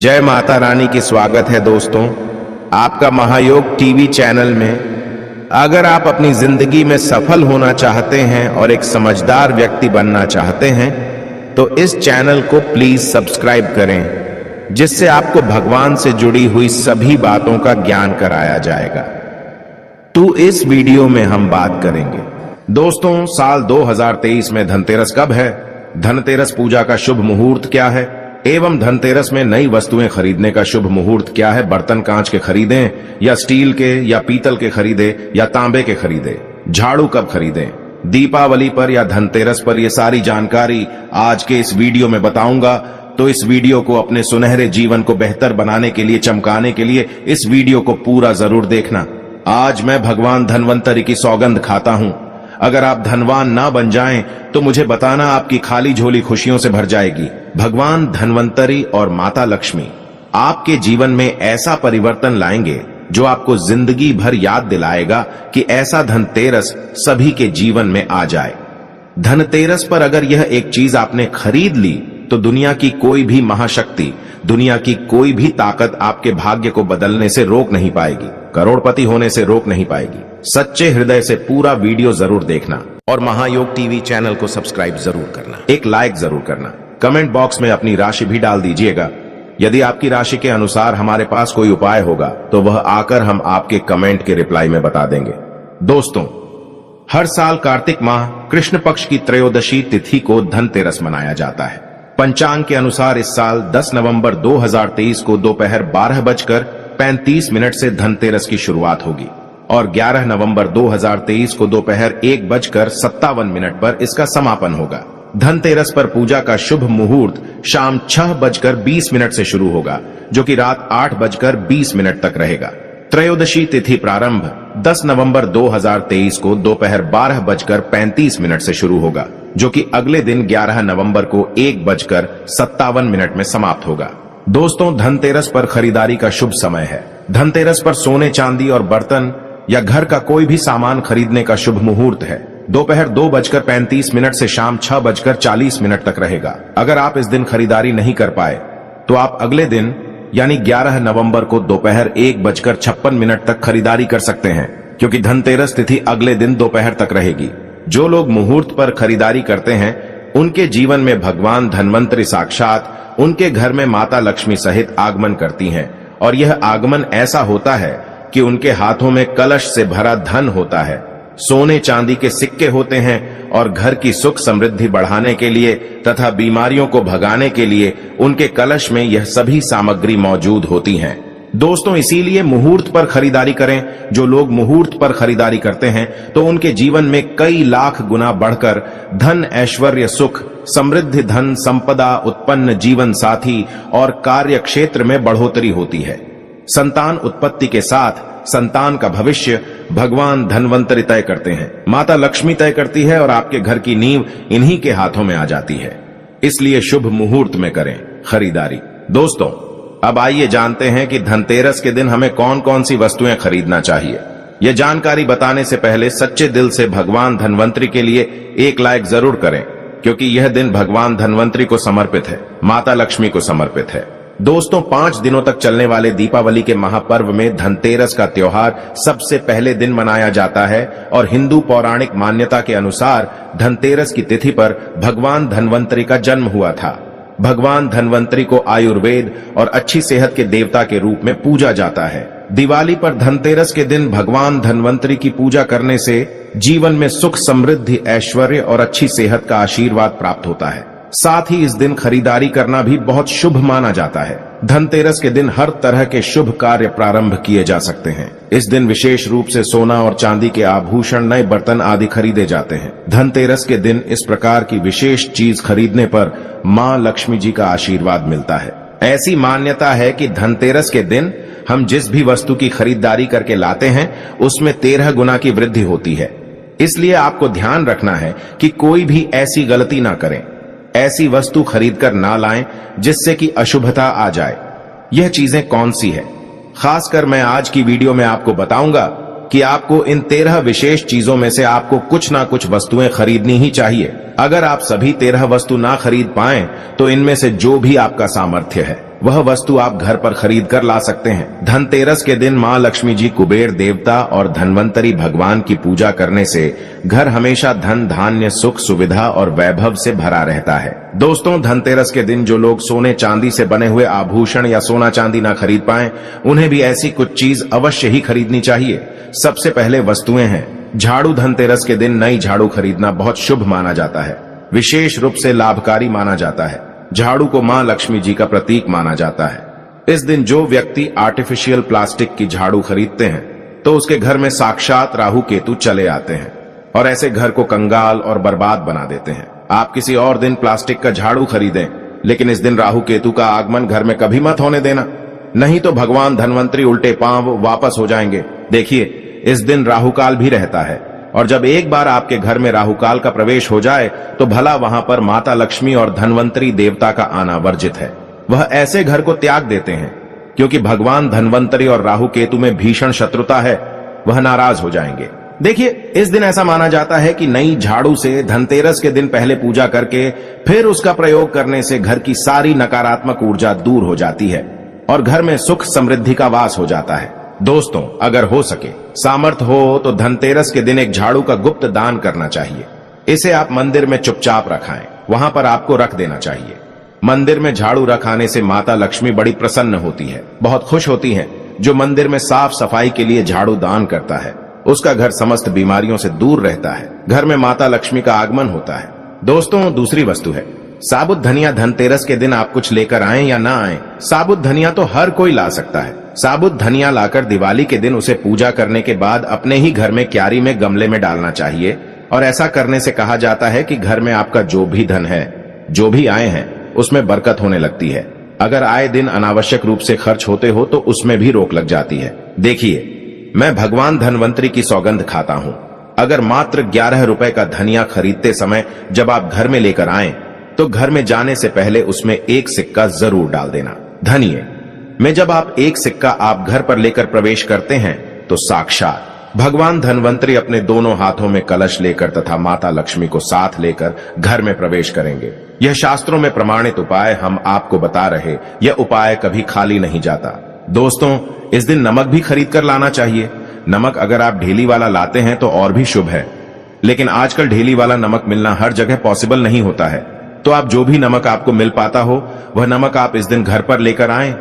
जय माता रानी की स्वागत है दोस्तों आपका महायोग टीवी चैनल में। अगर आप अपनी जिंदगी में सफल होना चाहते हैं और एक समझदार व्यक्ति बनना चाहते हैं तो इस चैनल को प्लीज सब्सक्राइब करें, जिससे आपको भगवान से जुड़ी हुई सभी बातों का ज्ञान कराया जाएगा। तो इस वीडियो में हम बात करेंगे दोस्तों, साल 2023 में धनतेरस कब है, धनतेरस पूजा का शुभ मुहूर्त क्या है एवं धनतेरस में नई वस्तुएं खरीदने का शुभ मुहूर्त क्या है। बर्तन कांच के खरीदें या स्टील के या पीतल के खरीदे या तांबे के खरीदे, झाड़ू कब खरीदें, दीपावली पर या धनतेरस पर, ये सारी जानकारी आज के इस वीडियो में बताऊंगा। तो इस वीडियो को अपने सुनहरे जीवन को बेहतर बनाने के लिए, चमकाने के लिए इस वीडियो को पूरा जरूर देखना। आज मैं भगवान धन्वंतरि की सौगंध खाता हूं, अगर आप धनवान ना बन जाएं तो मुझे बताना, आपकी खाली झोली खुशियों से भर जाएगी। भगवान धन्वंतरि और माता लक्ष्मी आपके जीवन में ऐसा परिवर्तन लाएंगे जो आपको जिंदगी भर याद दिलाएगा कि ऐसा धनतेरस सभी के जीवन में आ जाए। धनतेरस पर अगर यह एक चीज आपने खरीद ली तो दुनिया की कोई भी महाशक्ति, दुनिया की कोई भी ताकत आपके भाग्य को बदलने से रोक नहीं पाएगी, करोड़पति होने से रोक नहीं पाएगी। सच्चे हृदय से पूरा वीडियो जरूर देखना और महायोग टीवी चैनल को सब्सक्राइब जरूर करना, एक लाइक जरूर करना, कमेंट बॉक्स में अपनी राशि भी डाल दीजिएगा। यदि आपकी राशि के अनुसार हमारे पास कोई उपाय होगा तो वह आकर हम आपके कमेंट के रिप्लाई में बता देंगे। दोस्तों, हर साल कार्तिक माह कृष्ण पक्ष की त्रयोदशी तिथि को धनतेरस मनाया जाता है। पंचांग के अनुसार इस साल 10 नवंबर 2023 को दोपहर 12:35 से धनतेरस की शुरुआत होगी और 11 नवंबर 2023 को दोपहर 1:57 पर इसका समापन होगा। धनतेरस पर पूजा का शुभ मुहूर्त शाम 6:20 से शुरू होगा, जो कि रात 8:20 तक रहेगा। त्रयोदशी तिथि प्रारंभ 10 नवंबर 2023 को दोपहर 12:35 से शुरू होगा, जो कि अगले दिन 11 नवंबर को 1:57 में समाप्त होगा। दोस्तों, धनतेरस पर खरीदारी का शुभ समय है। धनतेरस पर सोने, चांदी और बर्तन या घर का कोई भी सामान खरीदने का शुभ मुहूर्त है। दोपहर 2:35 से शाम 6:40 तक रहेगा। अगर आप इस दिन खरीदारी नहीं कर पाए तो आप अगले दिन यानी 11 नवंबर को दोपहर 1:56 तक खरीदारी कर सकते हैं, क्योंकि धनतेरस तिथि अगले दिन दोपहर तक रहेगी। जो लोग मुहूर्त पर खरीदारी करते हैं उनके जीवन में भगवान धन्वंतरि साक्षात उनके घर में माता लक्ष्मी सहित आगमन करती हैं, और यह आगमन ऐसा होता है कि उनके हाथों में कलश से भरा धन होता है, सोने चांदी के सिक्के होते हैं और घर की सुख समृद्धि बढ़ाने के लिए तथा बीमारियों को भगाने के लिए उनके कलश में यह सभी सामग्री मौजूद होती हैं। दोस्तों, इसीलिए मुहूर्त पर खरीदारी करें। जो लोग मुहूर्त पर खरीदारी करते हैं तो उनके जीवन में कई लाख गुना बढ़कर धन, ऐश्वर्य, सुख, समृद्धि, धन संपदा, उत्पन्न जीवन साथी और कार्य क्षेत्र में बढ़ोतरी होती है। संतान उत्पत्ति के साथ संतान का भविष्य भगवान धन्वंतरि तय करते हैं, माता लक्ष्मी तय करती है और आपके घर की नींव इन्हीं के हाथों में आ जाती है। इसलिए शुभ मुहूर्त में करें खरीदारी। दोस्तों, अब आइए जानते हैं कि धनतेरस के दिन हमें कौन कौन सी वस्तुएं खरीदना चाहिए। यह जानकारी बताने से पहले सच्चे दिल से भगवान धन्वंतरि के लिए एक लाइक जरूर करें, क्योंकि यह दिन भगवान धन्वंतरि को समर्पित है, माता लक्ष्मी को समर्पित है। दोस्तों, 5 दिनों तक चलने वाले दीपावली के महापर्व में धनतेरस का त्योहार सबसे पहले दिन मनाया जाता है और हिंदू पौराणिक मान्यता के अनुसार धनतेरस की तिथि पर भगवान धन्वंतरि का जन्म हुआ था। भगवान धन्वंतरि को आयुर्वेद और अच्छी सेहत के देवता के रूप में पूजा जाता है। दिवाली पर धनतेरस के दिन भगवान धन्वंतरि की पूजा करने से जीवन में सुख, समृद्धि, ऐश्वर्य और अच्छी सेहत का आशीर्वाद प्राप्त होता है। साथ ही इस दिन खरीदारी करना भी बहुत शुभ माना जाता है। धनतेरस के दिन हर तरह के शुभ कार्य प्रारंभ किए जा सकते हैं। इस दिन विशेष रूप से सोना और चांदी के आभूषण, नए बर्तन आदि खरीदे जाते हैं। धनतेरस के दिन इस प्रकार की विशेष चीज खरीदने पर मां लक्ष्मी जी का आशीर्वाद मिलता है। ऐसी मान्यता है कि धनतेरस के दिन हम जिस भी वस्तु की खरीदारी करके लाते हैं उसमें 13 गुना की वृद्धि होती है। इसलिए आपको ध्यान रखना है कि कोई भी ऐसी गलती ना करें, ऐसी वस्तु खरीदकर ना लाएं जिससे कि अशुभता आ जाए। यह चीजें कौन सी है, खासकर मैं आज की वीडियो में आपको बताऊंगा कि आपको इन 13 विशेष चीजों में से आपको कुछ ना कुछ वस्तुएं खरीदनी ही चाहिए। अगर आप सभी 13 वस्तु ना खरीद पाएं तो इनमें से जो भी आपका सामर्थ्य है वह वस्तु आप घर पर खरीद कर ला सकते हैं। धनतेरस के दिन मां लक्ष्मी जी, कुबेर देवता और धनवंतरी भगवान की पूजा करने से घर हमेशा धन, धान्य, सुख, सुविधा और वैभव से भरा रहता है। दोस्तों, धनतेरस के दिन जो लोग सोने चांदी से बने हुए आभूषण या सोना चांदी ना खरीद पाएं, उन्हें भी ऐसी कुछ चीज अवश्य ही खरीदनी चाहिए। सबसे पहले वस्तुएं हैं झाड़ू। धनतेरस के दिन नई झाड़ू खरीदना बहुत शुभ माना जाता है, विशेष रूप से लाभकारी माना जाता है। झाड़ू को मां लक्ष्मी जी का प्रतीक माना जाता है। इस दिन जो व्यक्ति आर्टिफिशियल प्लास्टिक की झाड़ू खरीदते हैं तो उसके घर में साक्षात राहु केतु चले आते हैं और ऐसे घर को कंगाल और बर्बाद बना देते हैं। आप किसी और दिन प्लास्टिक का झाड़ू खरीदें, लेकिन इस दिन राहु केतु का आगमन घर में कभी मत होने देना, नहीं तो भगवान धनवंतरी उल्टे पांव वापस हो जाएंगे। देखिए, इस दिन राहुकाल भी रहता है और जब एक बार आपके घर में राहुकाल का प्रवेश हो जाए तो भला वहां पर माता लक्ष्मी और धनवंतरी देवता का आना वर्जित है। वह ऐसे घर को त्याग देते हैं क्योंकि भगवान धनवंतरी और राहु केतु में भीषण शत्रुता है, वह नाराज हो जाएंगे। देखिए, इस दिन ऐसा माना जाता है कि नई झाड़ू से धनतेरस के दिन पहले पूजा करके फिर उसका प्रयोग करने से घर की सारी नकारात्मक ऊर्जा दूर हो जाती है और घर में सुख समृद्धि का वास हो जाता है। दोस्तों, अगर हो सके, सामर्थ्य हो तो धनतेरस के दिन एक झाड़ू का गुप्त दान करना चाहिए। इसे आप मंदिर में चुपचाप रखाएं, वहां पर आपको रख देना चाहिए। मंदिर में झाड़ू रखाने से माता लक्ष्मी बड़ी प्रसन्न होती है, बहुत खुश होती है। जो मंदिर में साफ सफाई के लिए झाड़ू दान करता है उसका घर समस्त बीमारियों से दूर रहता है, घर में माता लक्ष्मी का आगमन होता है। दोस्तों, दूसरी वस्तु है साबुत धनिया। धनतेरस के दिन आप कुछ लेकर आएं या ना आएं, साबुत धनिया तो हर कोई ला सकता है। साबुत धनिया लाकर दिवाली के दिन उसे पूजा करने के बाद अपने ही घर में क्यारी में गमले में डालना चाहिए और ऐसा करने से कहा जाता है कि घर में आपका जो भी धन है, जो भी आए हैं, उसमें बरकत होने लगती है। अगर आए दिन अनावश्यक रूप से खर्च होते हो तो उसमें भी रोक लग जाती है। देखिए, मैं भगवान धनवंतरी की सौगंध खाता हूं, अगर मात्र 11 रुपए का धनिया खरीदते समय जब आप घर में लेकर आए तो घर में जाने से पहले उसमें एक सिक्का जरूर डाल देना। धनिये में जब आप एक सिक्का आप घर पर लेकर प्रवेश करते हैं तो साक्षात भगवान धनवंतरी अपने दोनों हाथों में कलश लेकर तथा माता लक्ष्मी को साथ लेकर घर में प्रवेश करेंगे। यह शास्त्रों में प्रमाणित उपाय हम आपको बता रहे, यह उपाय कभी खाली नहीं जाता। दोस्तों, इस दिन नमक भी खरीद कर लाना चाहिए। नमक अगर आप ढेली वाला लाते हैं तो और भी शुभ है, लेकिन आजकल ढेली वाला नमक मिलना हर जगह पॉसिबल नहीं होता है, तो आप जो भी नमक आपको मिल पाता हो वह नमक आप इस दिन घर पर लेकर आएं।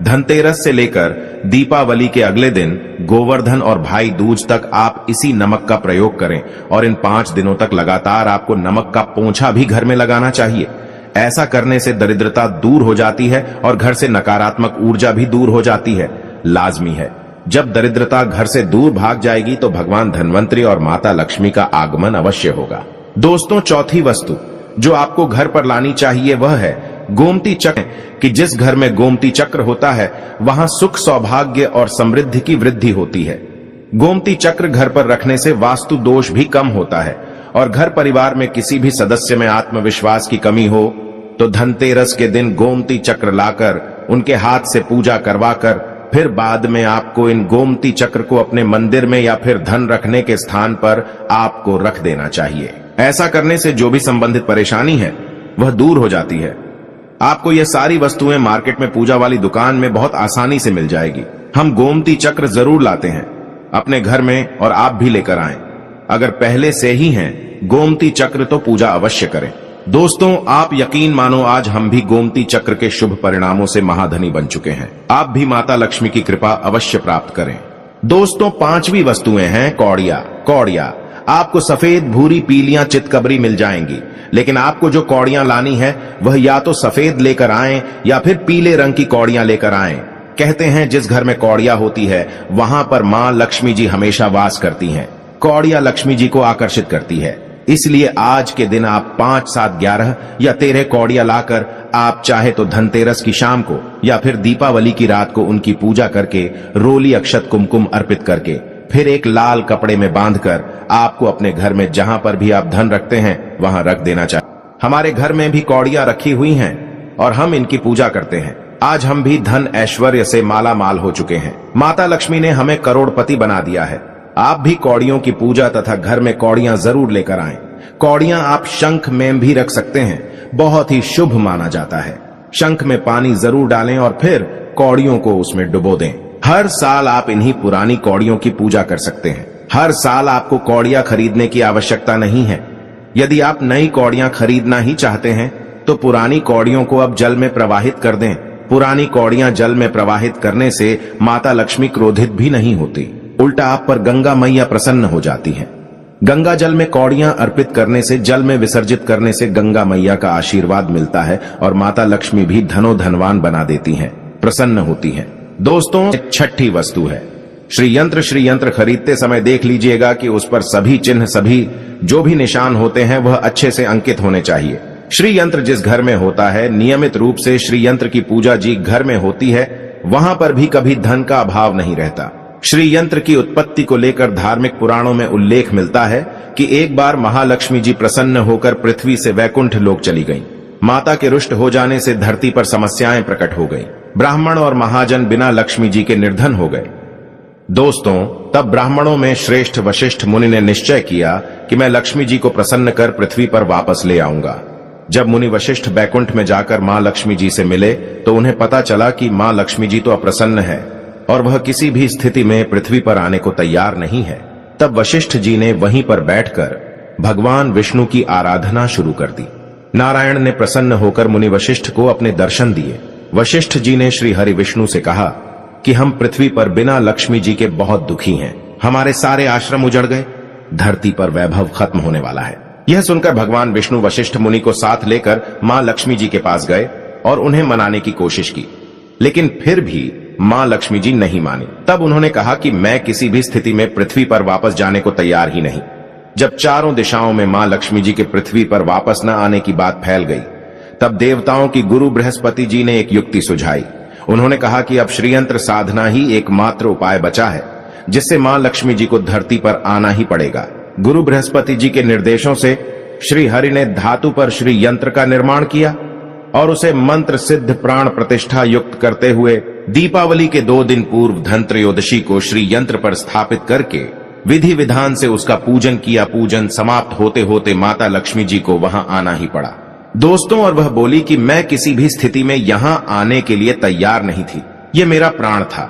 धनतेरस से लेकर दीपावली के अगले दिन गोवर्धन और भाई दूज तक आप इसी नमक का प्रयोग करें और इन 5 दिनों तक लगातार आपको नमक का पोंछा भी घर में लगाना चाहिए। ऐसा करने से दरिद्रता दूर हो जाती है और घर से नकारात्मक ऊर्जा भी दूर हो जाती है। लाजमी है, जब दरिद्रता घर से दूर भाग जाएगी तो भगवान धनवंतरी और माता लक्ष्मी का आगमन अवश्य होगा। दोस्तों, चौथी वस्तु जो आपको घर पर लानी चाहिए वह है गोमती चक्र। कि जिस घर में गोमती चक्र होता है वहां सुख, सौभाग्य और समृद्धि की वृद्धि होती है। गोमती चक्र घर पर रखने से वास्तु दोष भी कम होता है और घर परिवार में किसी भी सदस्य में आत्मविश्वास की कमी हो तो धनतेरस के दिन गोमती चक्र लाकर उनके हाथ से पूजा करवाकर फिर बाद में आपको इन गोमती चक्र को अपने मंदिर में या फिर धन रखने के स्थान पर आपको रख देना चाहिए। ऐसा करने से जो भी संबंधित परेशानी है वह दूर हो जाती है। आपको ये सारी वस्तुएं मार्केट में पूजा वाली दुकान में बहुत आसानी से मिल जाएगी। हम गोमती चक्र जरूर लाते हैं अपने घर में और आप भी लेकर आएं। अगर पहले से ही हैं गोमती चक्र तो पूजा अवश्य करें। दोस्तों, आप यकीन मानो आज हम भी गोमती चक्र के शुभ परिणामों से महाधनी बन चुके हैं। आप भी माता लक्ष्मी की कृपा अवश्य प्राप्त करें। दोस्तों, 5वीं वस्तुएं हैं कौड़िया। कौड़िया आपको सफेद, भूरी, पीलियां, चितकबरी मिल जाएंगी, लेकिन आपको जो कौड़ियां लानी है वह या तो सफेद लेकर आएं या फिर पीले रंग की कौड़ियां लेकर आएं। कहते हैं जिस घर में कौड़िया होती है वहां पर मां लक्ष्मी जी हमेशा वास करती हैं। कौड़िया लक्ष्मी जी को आकर्षित करती है, इसलिए आज के दिन आप 5, 7, 11 या 13 कौड़िया लाकर आप चाहे तो धनतेरस की शाम को या फिर दीपावली की रात को उनकी पूजा करके रोली, अक्षत, कुमकुम अर्पित करके फिर एक लाल कपड़े में बांधकर आपको अपने घर में जहां पर भी आप धन रखते हैं वहां रख देना चाहिए। हमारे घर में भी कौड़ियां रखी हुई हैं और हम इनकी पूजा करते हैं। आज हम भी धन ऐश्वर्य से माला माल हो चुके हैं। माता लक्ष्मी ने हमें करोड़पति बना दिया है। आप भी कौड़ियों की पूजा तथा घर में कौड़ियां जरूर लेकर आएं। कौड़ियां आप शंख में भी रख सकते हैं, बहुत ही शुभ माना जाता है। शंख में पानी जरूर डालें और फिर कौड़ियों को उसमें डुबो दें। हर साल आप इन्हीं पुरानी कौड़ियों की पूजा कर सकते हैं। हर साल आपको कौड़ियां खरीदने की आवश्यकता नहीं है। यदि आप नई कौड़ियां खरीदना ही चाहते हैं तो पुरानी कौड़ियों को अब जल में प्रवाहित कर दें। पुरानी कौड़ियां जल में प्रवाहित करने से माता लक्ष्मी क्रोधित भी नहीं होती, उल्टा आप पर गंगा मैया प्रसन्न हो जाती हैं। गंगा जल में कौड़ियां अर्पित करने से, जल में विसर्जित करने से गंगा मैया का आशीर्वाद मिलता है और माता लक्ष्मी भी धनोधनवान बना देती हैं, प्रसन्न होती हैं। दोस्तों, छठी वस्तु है श्रीयंत्र। श्रीयंत्र खरीदते समय देख लीजिएगा कि उस पर सभी चिन्ह, सभी जो भी निशान होते हैं वह अच्छे से अंकित होने चाहिए। श्रीयंत्र जिस घर में होता है, नियमित रूप से श्रीयंत्र की पूजा जी घर में होती है, वहां पर भी कभी धन का अभाव नहीं रहता। श्रीयंत्र की उत्पत्ति को लेकर धार्मिक पुराणों में उल्लेख मिलता है कि एक बार महालक्ष्मी जी प्रसन्न होकर पृथ्वी से वैकुंठ लोक चली गईं। माता के रुष्ट हो जाने से धरती पर समस्याएं प्रकट हो गईं। ब्राह्मण और महाजन बिना लक्ष्मी जी के निर्धन हो गए। दोस्तों, तब ब्राह्मणों में श्रेष्ठ वशिष्ठ मुनि ने निश्चय किया कि मैं लक्ष्मी जी को प्रसन्न कर पृथ्वी पर वापस ले आऊंगा। जब मुनि वशिष्ठ बैकुंठ में जाकर मां लक्ष्मी जी से मिले तो उन्हें पता चला कि मां लक्ष्मी जी तो अप्रसन्न है और वह किसी भी स्थिति में पृथ्वी पर आने को तैयार नहीं है। तब वशिष्ठ जी ने वहीं पर बैठकर भगवान विष्णु की आराधना शुरू कर दी। नारायण ने प्रसन्न होकर मुनि वशिष्ठ को अपने दर्शन दिए। वशिष्ठ जी ने श्री हरि विष्णु से कहा कि हम पृथ्वी पर बिना लक्ष्मी जी के बहुत दुखी हैं। हमारे सारे आश्रम उजड़ गए, धरती पर वैभव खत्म होने वाला है। यह सुनकर भगवान विष्णु वशिष्ठ मुनि को साथ लेकर मां लक्ष्मी जी के पास गए और उन्हें मनाने की कोशिश की, लेकिन फिर भी मां लक्ष्मी जी नहीं मानी। तब उन्होंने कहा कि मैं किसी भी स्थिति में पृथ्वी पर वापस जाने को तैयार ही नहीं। जब चारों दिशाओं में मां लक्ष्मी जी के पृथ्वी पर वापस न आने की बात फैल गई, तब देवताओं की गुरु बृहस्पति जी ने एक युक्ति सुझाई। उन्होंने कहा कि अब श्रीयंत्र साधना ही एकमात्र उपाय बचा है जिससे मां लक्ष्मी जी को धरती पर आना ही पड़ेगा। गुरु बृहस्पति जी के निर्देशों से श्री हरि ने धातु पर श्री यंत्र का निर्माण किया और उसे मंत्र सिद्ध प्राण प्रतिष्ठा युक्त करते हुए दीपावली के 2 दिन पूर्व धनत्रयोदशी को श्री यंत्र पर स्थापित करके विधि विधान से उसका पूजन किया। पूजन समाप्त होते होते माता लक्ष्मी जी को वहां आना ही पड़ा। दोस्तों, और वह बोली कि मैं किसी भी स्थिति में यहां आने के लिए तैयार नहीं थी, ये मेरा प्राण था,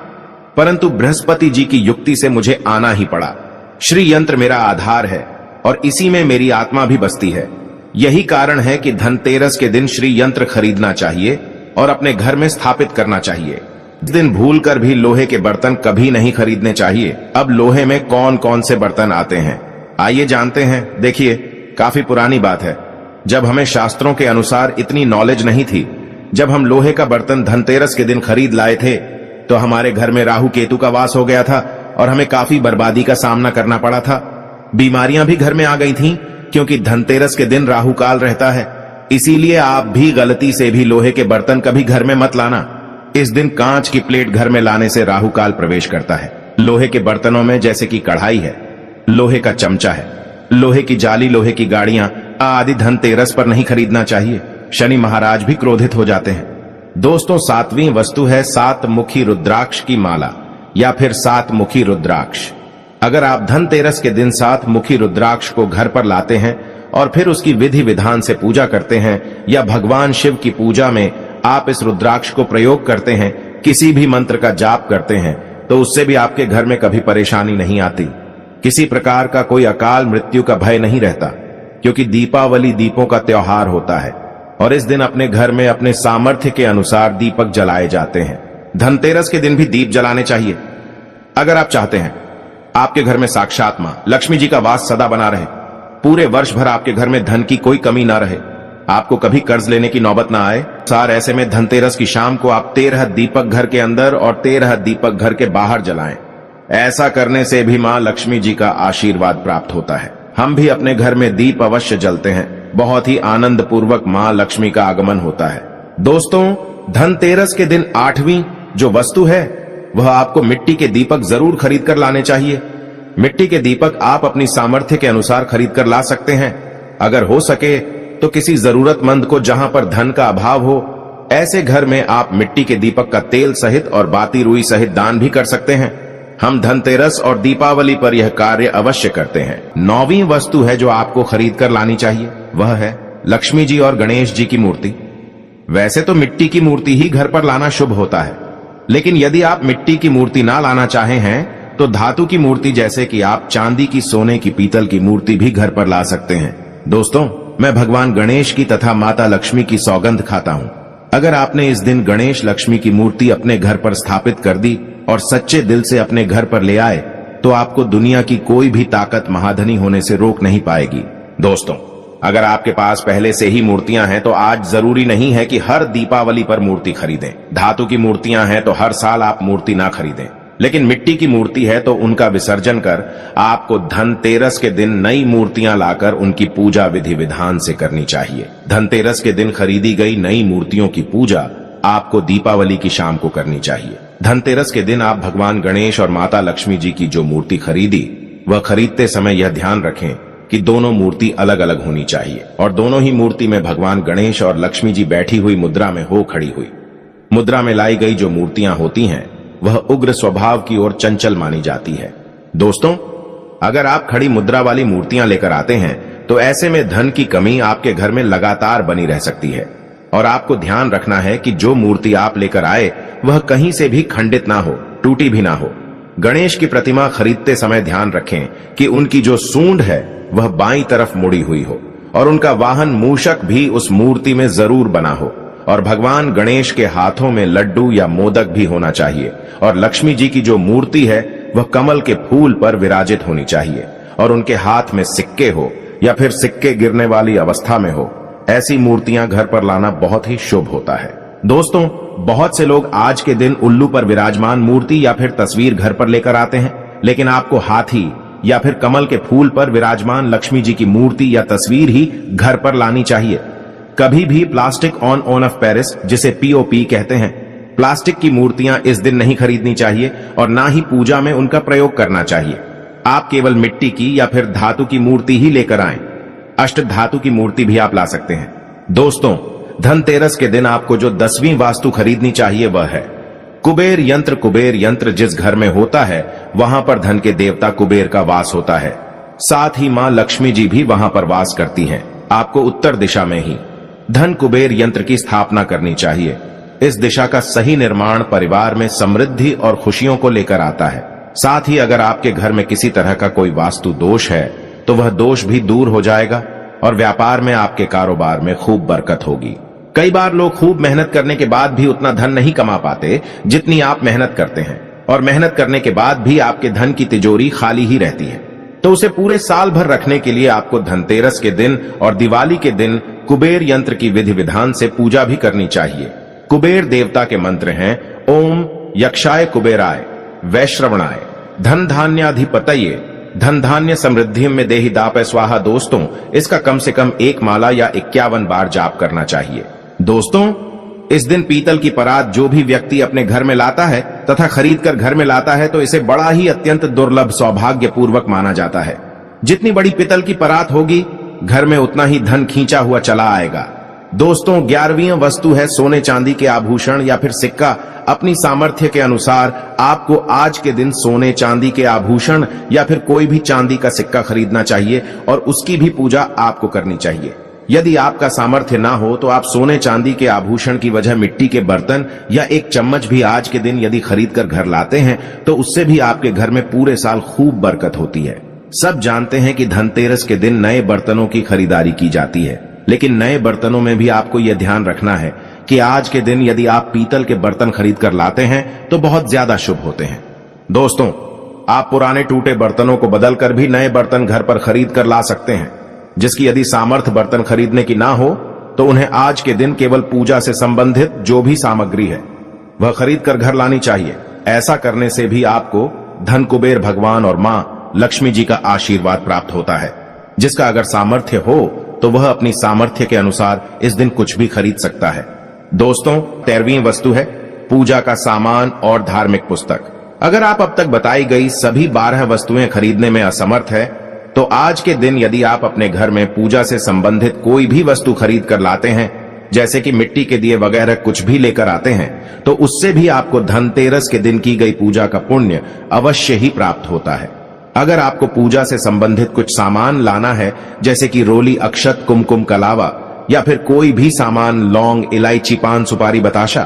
परंतु बृहस्पति जी की युक्ति से मुझे आना ही पड़ा। श्री यंत्र मेरा आधार है और इसी में मेरी आत्मा भी बसती है। यही कारण है कि धनतेरस के दिन श्री यंत्र खरीदना चाहिए और अपने घर में स्थापित करना चाहिए। इस दिन भूलकर भी लोहे के बर्तन कभी नहीं खरीदने चाहिए। अब लोहे में कौन कौन से बर्तन आते हैं, आइए जानते हैं। देखिए, काफी पुरानी बात है, जब हमें शास्त्रों के अनुसार इतनी नॉलेज नहीं थी। जब हम लोहे का बर्तन धनतेरस के दिन खरीद लाए थे तो हमारे घर में राहु केतु का वास हो गया था और हमें काफी बर्बादी का सामना करना पड़ा था। बीमारियां भी घर में आ गई थीं क्योंकि धनतेरस के दिन राहु काल रहता है। इसीलिए आप भी गलती से भी लोहे के बर्तन कभी घर में मत लाना। इस दिन कांच की प्लेट घर में लाने से राहु काल प्रवेश करता है। लोहे के बर्तनों में जैसे कि कढ़ाई है, लोहे का चमचा है, लोहे की जाली, लोहे की गाड़ियां आदि धनतेरस पर नहीं खरीदना चाहिए। शनि महाराज भी क्रोधित हो जाते हैं। दोस्तों, 7वीं वस्तु है 7 मुखी रुद्राक्ष की माला या फिर 7 मुखी रुद्राक्ष। अगर आप धनतेरस के दिन 7 मुखी रुद्राक्ष को घर पर लाते हैं और फिर उसकी विधि विधान से पूजा करते हैं या भगवान शिव की पूजा में आप इस रुद्राक्ष को प्रयोग करते हैं, किसी भी मंत्र का जाप करते हैं, तो उससे भी आपके घर में कभी परेशानी नहीं आती। किसी प्रकार का कोई अकाल मृत्यु का भय नहीं रहता, क्योंकि दीपावली दीपों का त्योहार होता है और इस दिन अपने घर में अपने सामर्थ्य के अनुसार दीपक जलाए जाते हैं। धनतेरस के दिन भी दीप जलाने चाहिए। अगर आप चाहते हैं आपके घर में साक्षात मां लक्ष्मी जी का वास सदा बना रहे, पूरे वर्ष भर आपके घर में धन की कोई कमी ना रहे, आपको कभी कर्ज लेने की नौबत ना आए, ऐसे में धनतेरस की शाम को आप 13 दीपक घर के अंदर और 13 दीपक घर के बाहर जलाएं। ऐसा करने से भी मां लक्ष्मी जी का आशीर्वाद प्राप्त होता है। हम भी अपने घर में दीप अवश्य जलते हैं। बहुत ही आनंद पूर्वक मां लक्ष्मी का आगमन होता है। दोस्तों, धनतेरस के दिन 8वीं जो वस्तु है वह आपको मिट्टी के दीपक जरूर खरीद कर लाने चाहिए। मिट्टी के दीपक आप अपनी सामर्थ्य के अनुसार खरीद कर ला सकते हैं। अगर हो सके तो किसी जरूरतमंद को जहां पर धन का अभाव हो, ऐसे घर में आप मिट्टी के दीपक का तेल सहित और बाती रुई सहित दान भी कर सकते हैं। हम धनतेरस और दीपावली पर यह कार्य अवश्य करते हैं। 9वीं वस्तु है जो आपको खरीद कर लानी चाहिए, वह है लक्ष्मी जी और गणेश जी की मूर्ति। वैसे तो मिट्टी की मूर्ति ही घर पर लाना शुभ होता है, लेकिन यदि आप मिट्टी की मूर्ति ना लाना चाहे हैं तो धातु की मूर्ति जैसे कि आप चांदी की, सोने की, पीतल की मूर्ति भी घर पर ला सकते हैं। दोस्तों, मैं भगवान गणेश की तथा माता लक्ष्मी की सौगंध खाता हूं, अगर आपने इस दिन गणेश लक्ष्मी की मूर्ति अपने घर पर स्थापित कर दी और सच्चे दिल से अपने घर पर ले आए तो आपको दुनिया की कोई भी ताकत महाधनी होने से रोक नहीं पाएगी। दोस्तों, अगर आपके पास पहले से ही मूर्तियां हैं तो आज जरूरी नहीं है कि हर दीपावली पर मूर्ति खरीदें। धातु की मूर्तियां हैं तो हर साल आप मूर्ति ना खरीदें, लेकिन मिट्टी की मूर्ति है तो उनका विसर्जन कर आपको धनतेरस के दिन नई मूर्तियां लाकर उनकी पूजा विधि विधान से करनी चाहिए। धनतेरस के दिन खरीदी गई नई मूर्तियों की पूजा आपको दीपावली की शाम को करनी चाहिए। धनतेरस के दिन आप भगवान गणेश और माता लक्ष्मी जी की जो मूर्ति खरीदी, वह खरीदते समय यह ध्यान रखें कि दोनों मूर्ति अलग अलग होनी चाहिए और दोनों ही मूर्ति में भगवान गणेश और लक्ष्मी जी बैठी हुई मुद्रा में हो खड़ी हुई। मुद्रा में लाई गई जो मूर्तियां होती हैं वह उग्र स्वभाव की ओर चंचल मानी जाती है। दोस्तों, अगर आप खड़ी मुद्रा वाली मूर्तियां लेकर आते हैं तो ऐसे में धन की कमी आपके घर में लगातार बनी रह सकती है और आपको ध्यान रखना है कि जो मूर्ति आप लेकर आए वह कहीं से भी खंडित ना हो, टूटी भी ना हो। गणेश की प्रतिमा खरीदते समय ध्यान रखें कि उनकी जो सूंड है वह बाईं तरफ मुड़ी हुई हो और उनका वाहन मूषक भी उस मूर्ति में जरूर बना हो और भगवान गणेश के हाथों में लड्डू या मोदक भी होना चाहिए और लक्ष्मी जी की जो मूर्ति है वह कमल के फूल पर विराजित होनी चाहिए और उनके हाथ में सिक्के हो या फिर सिक्के गिरने वाली अवस्था में हो। ऐसी मूर्तियां घर पर लाना बहुत ही शुभ होता है। दोस्तों, बहुत से लोग आज के दिन उल्लू पर विराजमान मूर्ति या फिर तस्वीर घर पर लेकर आते हैं, लेकिन आपको हाथी या फिर कमल के फूल पर विराजमान लक्ष्मी जी की मूर्ति या तस्वीर ही घर पर लानी चाहिए। कभी भी प्लास्टिक ऑन ऑफ पेरिस, जिसे पीओपी कहते हैं, प्लास्टिक की मूर्तियां इस दिन नहीं खरीदनी चाहिए और ना ही पूजा में उनका प्रयोग करना चाहिए। आप केवल मिट्टी की या फिर धातु की मूर्ति ही लेकर आएं। अष्ट धातु की मूर्ति भी आप ला सकते हैं। दोस्तों, धनतेरस के दिन आपको जो 10वीं वास्तु खरीदनी चाहिए वह है कुबेर यंत्र। कुबेर यंत्र जिस घर में होता है वहां पर धन के देवता कुबेर का वास होता है। साथ ही मां लक्ष्मी जी भी वहां पर वास करती हैं। आपको उत्तर दिशा में ही धन कुबेर यंत्र की स्थापना करनी चाहिए। इस दिशा का सही निर्माण परिवार में समृद्धि और खुशियों को लेकर आता है। साथ ही अगर आपके घर में किसी तरह का कोई वास्तु दोष है तो वह दोष भी दूर हो जाएगा और व्यापार में आपके कारोबार में खूब बरकत होगी। कई बार लोग खूब मेहनत करने के बाद भी उतना धन नहीं कमा पाते जितनी आप मेहनत करते हैं और मेहनत करने के बाद भी आपके धन की तिजोरी खाली ही रहती है। तो उसे पूरे साल भर रखने के लिए आपको धनतेरस के दिन और दिवाली के दिन कुबेर यंत्र की विधि विधान से पूजा भी करनी चाहिए। कुबेर देवता के मंत्र हैं ओम यक्षाय कुबेराय वैश्रवणाय धन धान्याधिपतये धन धान्य समृद्धि में देहि दापय स्वाहा। दोस्तों, इसका कम से कम 1 माला या 51 बार जाप करना चाहिए। दोस्तों, इस दिन पीतल की परात जो भी व्यक्ति अपने घर में लाता है तथा खरीद कर घर में लाता है तो इसे बड़ा ही अत्यंत दुर्लभ सौभाग्य पूर्वक माना जाता है। जितनी बड़ी पीतल की परात होगी घर में उतना ही धन खींचा हुआ चला आएगा। दोस्तों, 11वीं वस्तु है सोने चांदी के आभूषण या फिर सिक्का। अपनी सामर्थ्य के अनुसार आपको आज के दिन सोने चांदी के आभूषण या फिर कोई भी चांदी का सिक्का खरीदना चाहिए और उसकी भी पूजा आपको करनी चाहिए। यदि आपका सामर्थ्य ना हो तो आप सोने चांदी के आभूषण की वजह मिट्टी के बर्तन या एक चम्मच भी आज के दिन यदि खरीद कर घर लाते हैं तो उससे भी आपके घर में पूरे साल खूब बरकत होती है। सब जानते हैं कि धनतेरस के दिन नए बर्तनों की खरीदारी की जाती है, लेकिन नए बर्तनों में भी आपको यह ध्यान रखना है कि आज के दिन यदि आप पीतल के बर्तन खरीद कर लाते हैं तो बहुत ज्यादा शुभ होते हैं। दोस्तों, आप पुराने टूटे बर्तनों को बदलकर भी नए बर्तन घर पर खरीद कर ला सकते हैं। जिसकी यदि सामर्थ्य बर्तन खरीदने की ना हो तो उन्हें आज के दिन केवल पूजा से संबंधित जो भी सामग्री है वह खरीद कर घर लानी चाहिए। ऐसा करने से भी आपको धन कुबेर भगवान और मां लक्ष्मी जी का आशीर्वाद प्राप्त होता है। जिसका अगर सामर्थ्य हो तो वह अपनी सामर्थ्य के अनुसार इस दिन कुछ भी खरीद सकता है। दोस्तों, 13वीं वस्तु है पूजा का सामान और धार्मिक पुस्तक। अगर आप अब तक बताई गई सभी 12 वस्तुएं खरीदने में असमर्थ है तो आज के दिन यदि आप अपने घर में पूजा से संबंधित कोई भी वस्तु खरीद कर लाते हैं, जैसे कि मिट्टी के दिए वगैरह कुछ भी लेकर आते हैं, तो उससे भी आपको धनतेरस के दिन की गई पूजा का पुण्य अवश्य ही प्राप्त होता है। अगर आपको पूजा से संबंधित कुछ सामान लाना है, जैसे कि रोली, अक्षत, कुमकुम, कलावा या फिर कोई भी सामान, लौंग, इलायची, पान, सुपारी, बताशा,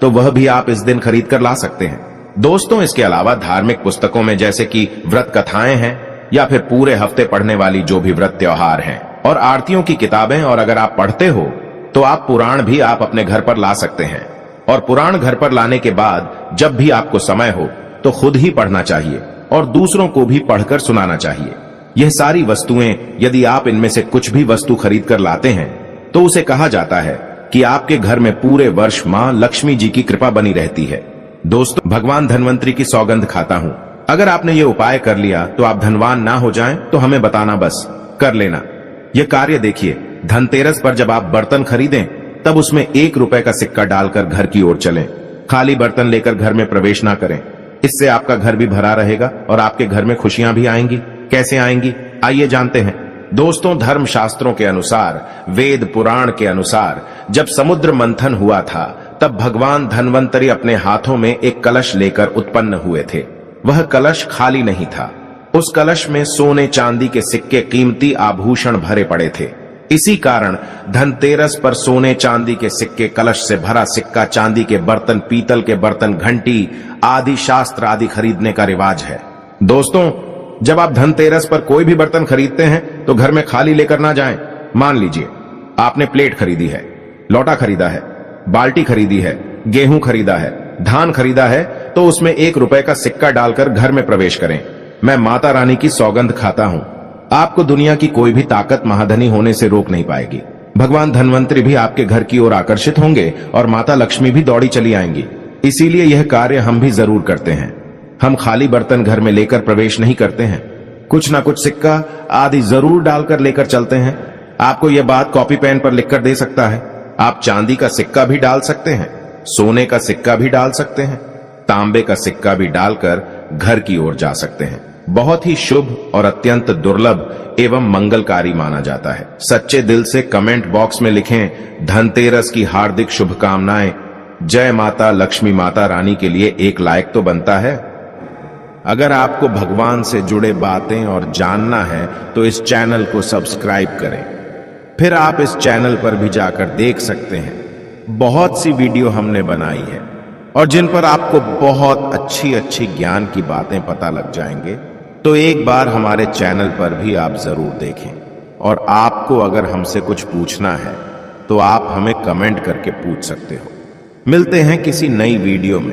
तो वह भी आप इस दिन खरीद कर ला सकते हैं। दोस्तों, इसके अलावा धार्मिक पुस्तकों में जैसे कि व्रत कथाएं हैं या फिर पूरे हफ्ते पढ़ने वाली जो भी व्रत त्योहार हैं और आरतियों की किताबें, और अगर आप पढ़ते हो तो आप पुराण भी आप अपने घर पर ला सकते हैं। और पुराण घर पर लाने के बाद जब भी आपको समय हो तो खुद ही पढ़ना चाहिए और दूसरों को भी पढ़कर सुनाना चाहिए। यह सारी वस्तुएं, यदि आप इनमें से कुछ भी वस्तु खरीद कर लाते हैं तो उसे कहा जाता है कि आपके घर में पूरे वर्ष मां लक्ष्मी जी की कृपा बनी रहती है। दोस्तों, भगवान धन्वंतरी की सौगंध खाता हूं, अगर आपने ये उपाय कर लिया तो आप धनवान ना हो जाएं तो हमें बताना, बस कर लेना। यह कार्य देखिए, धनतेरस पर जब आप बर्तन खरीदें तब उसमें 1 रुपए का सिक्का डालकर घर की ओर चलें। खाली बर्तन लेकर घर में प्रवेश ना करें, इससे आपका घर भी भरा रहेगा और आपके घर में खुशियां भी आएंगी। कैसे आएंगी, आइए जानते हैं। दोस्तों, धर्म शास्त्रों के अनुसार, वेद पुराण के अनुसार, जब समुद्र मंथन हुआ था तब भगवान धन्वंतरी अपने हाथों में एक कलश लेकर उत्पन्न हुए थे। वह कलश खाली नहीं था, उस कलश में सोने चांदी के सिक्के, कीमती आभूषण भरे पड़े थे। इसी कारण धनतेरस पर सोने चांदी के सिक्के, कलश से भरा सिक्का, चांदी के बर्तन, पीतल के बर्तन, घंटी आदि, शास्त्र आदि खरीदने का रिवाज है। दोस्तों, जब आप धनतेरस पर कोई भी बर्तन खरीदते हैं तो घर में खाली लेकर ना जाएं। मान लीजिए आपने प्लेट खरीदी है, लोटा खरीदा है, बाल्टी खरीदी है, गेहूं खरीदा है, धान खरीदा है, तो उसमें 1 रुपए का सिक्का डालकर घर में प्रवेश करें। मैं माता रानी की सौगंध खाता हूं, आपको दुनिया की कोई भी ताकत महाधनी होने से रोक नहीं पाएगी। भगवान धन्वंतरी भी आपके घर की ओर आकर्षित होंगे और माता लक्ष्मी भी दौड़ी चली आएंगी। इसीलिए यह कार्य हम भी जरूर करते हैं। हम खाली बर्तन घर में लेकर प्रवेश नहीं करते हैं, कुछ ना कुछ सिक्का आदि जरूर डालकर लेकर चलते हैं। आपको यह बात कॉपी पेन पर लिखकर दे सकता है। आप चांदी का सिक्का भी डाल सकते हैं, सोने का सिक्का भी डाल सकते हैं, तांबे का सिक्का भी डालकर घर की ओर जा सकते हैं। बहुत ही शुभ और अत्यंत दुर्लभ एवं मंगलकारी माना जाता है। सच्चे दिल से कमेंट बॉक्स में लिखें, धनतेरस की हार्दिक शुभकामनाएं। जय माता लक्ष्मी, माता रानी के लिए एक लाइक तो बनता है। अगर आपको भगवान से जुड़े बातें और जानना है तो इस चैनल को सब्सक्राइब करें। फिर आप इस चैनल पर भी जाकर देख सकते हैं, बहुत सी वीडियो हमने बनाई है और जिन पर आपको बहुत अच्छी अच्छी ज्ञान की बातें पता लग जाएंगे। तो एक बार हमारे चैनल पर भी आप जरूर देखें। और आपको अगर हमसे कुछ पूछना है तो आप हमें कमेंट करके पूछ सकते हो। मिलते हैं किसी नई वीडियो में।